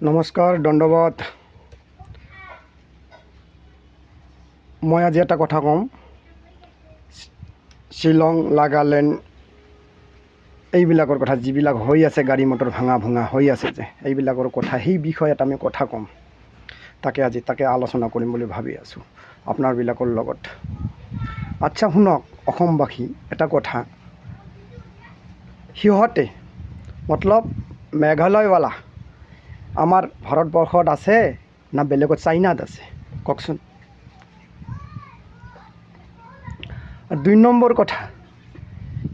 নমস্কাৰ দণ্ডবত। মই আজি এটা কথা ক'ম। শ্বিলং নাগালেণ্ড এইবিলাকৰ কথা, যিবিলাক হৈ আছে, গাড়ী মটৰ ভাঙা ভঙা হৈ আছে যে, এইবিলাকৰ কথা, সেই বিষয়ত আমি কথা ক'ম। তাকে আলোচনা কৰিম বুলি ভাবি আছোঁ আপোনাৰবিলাকৰ লগত। আচ্ছা শুনক অসমবাসী, এটা কথা, সিহঁতে মতলব মেঘালয়ৱালা আমাৰ ভাৰতবৰ্ষত আছে না বেলেগত চাইনাত আছে কওকচোন। আৰু ২ নম্বৰ কথা,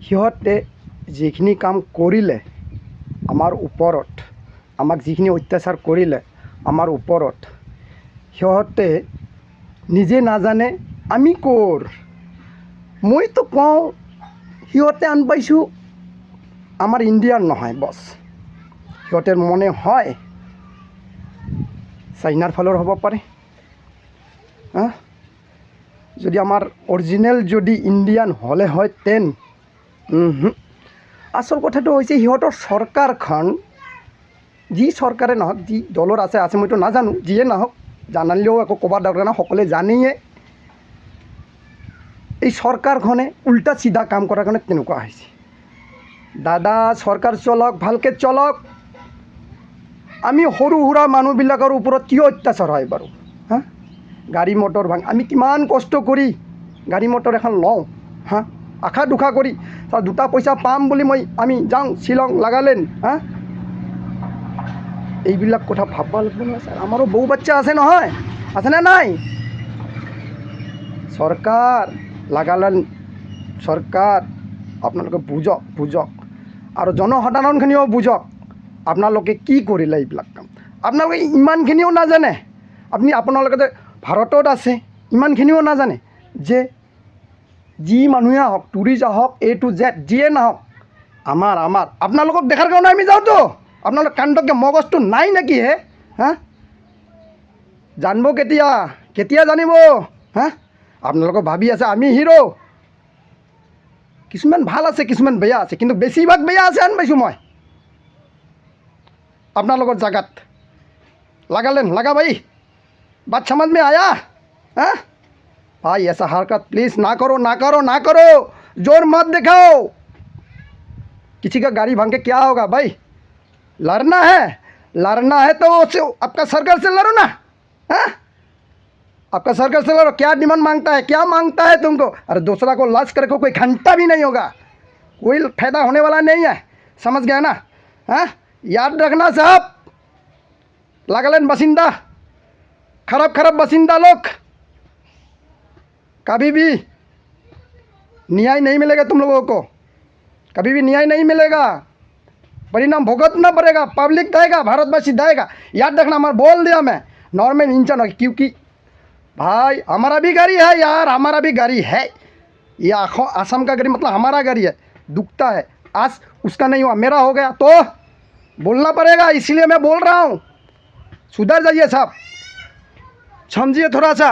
সিহঁতে যিখিনি কাম কৰিলে আমাৰ ওপৰত, আমাক যিখিনি অত্যাচাৰ কৰিলে আমাৰ ওপৰত, সিহঁতে নিজে নাজানে আমি ক'ৰ। মইতো কওঁ সিহঁতে আন পাইছোঁ আমাৰ ইণ্ডিয়াৰ নহয়, বছ সিহঁতৰ মনে হয় চাইনাৰ ফালৰ হ'ব পাৰে। যদি আমাৰ অৰিজিনেল যদি ইণ্ডিয়ান হ'লে হয় তেন আচল কথাটো হৈছে সিহঁতৰ চৰকাৰখন, যি চৰকাৰে নহওক, যি দলৰ আছে মইতো নাজানো, যিয়ে নহওক, জানিলেও একো ক'ব দৰকাৰ নাই, সকলোৱে জানেয়ে। এই চৰকাৰখনে উল্টা চিধা কাম কৰাৰ কাৰণে তেনেকুৱা হৈছে। দাদা চৰকাৰ চলক, ভালকৈ চলক। আমি সৰু সুৰা মানুহবিলাকৰ ওপৰত কিয় অত্যাচাৰ হয় বাৰু? গাড়ী মটৰ আমি কিমান কষ্ট কৰি গাড়ী মটৰ এখন লওঁ, আশা দুখা কৰি, তাৰ 2টা পইচা পাম বুলি আমি যাওঁ শ্বিলং নাগালেণ্ড। এইবিলাক কথা ভাবিব লাগিব নহয় ছাৰ। আমাৰো বৌ বাচ্চা আছে নহয়, আছেনে নাই? চৰকাৰ, নাগালেণ্ড চৰকাৰ, আপোনালোকে বুজক আৰু জনসাধাৰণখিনিও বুজক। আপোনালোকে কি কৰিলে এইবিলাক কাম? আপোনালোকে ইমানখিনিও নাজানে, আপোনালোকে যে ভাৰতত আছে ইমানখিনিও নাজানে যে যি মানুহে আহক, টুৰিষ্ট আহক, A to Z যিয়ে নাহক, আমাৰ আপোনালোকক দেখাৰ কাৰণে আমি যাওঁতো। আপোনালোক কাণ্ডজ্ঞ মগজটো নাই নেকি জানিব কেতিয়া জানিব? আপোনালোকক ভাবি আছে আমি হিৰো। কিছুমান ভাল আছে, কিছুমান বেয়া আছে, কিন্তু বেছিভাগ বেয়া আছে আন পাইছোঁ মই আপোনালোকৰ জাগাত। नागालैंड लगा भाई, बात समझ में आया? भाई ऐसा हरकत प्लीज़ ना करो, जोर मत दिखाओ। किसी का गाड़ी भांग के क्या होगा भाई? लड़ना है तो आपका सरकार से लड़ो ना। आपका सरकार से लड़ो। क्या डिमांड मांगता है तुमको? अरे दूसरा को लाश करके कोई घंटा भी नहीं होगा, कोई फायदा होने वाला नहीं है, समझ गया ना? याद रखना साहब, नागालैंड बासिंदा, खराब बासिंदा लोग, कभी भी न्याय नहीं मिलेगा तुम लोगों को, कभी भी न्याय नहीं मिलेगा। परिणाम भुगतना पड़ेगा, पब्लिक देगा, भारतवासी देगा। याद रखना, हमारा बोल दिया मैं, नॉर्मल इंसान, क्योंकि भाई हमारा भी गाड़ी है यार, हमारा भी गाड़ी है। ये असम का गाड़ी मतलब हमारा गाड़ी है, दुखता है। आज उसका नहीं हुआ, मेरा हो गया तो बोलना पड़ेगा, इसलिए मैं बोल रहा हूँ। सुधर जाइए साहब, समझिए थोड़ा सा।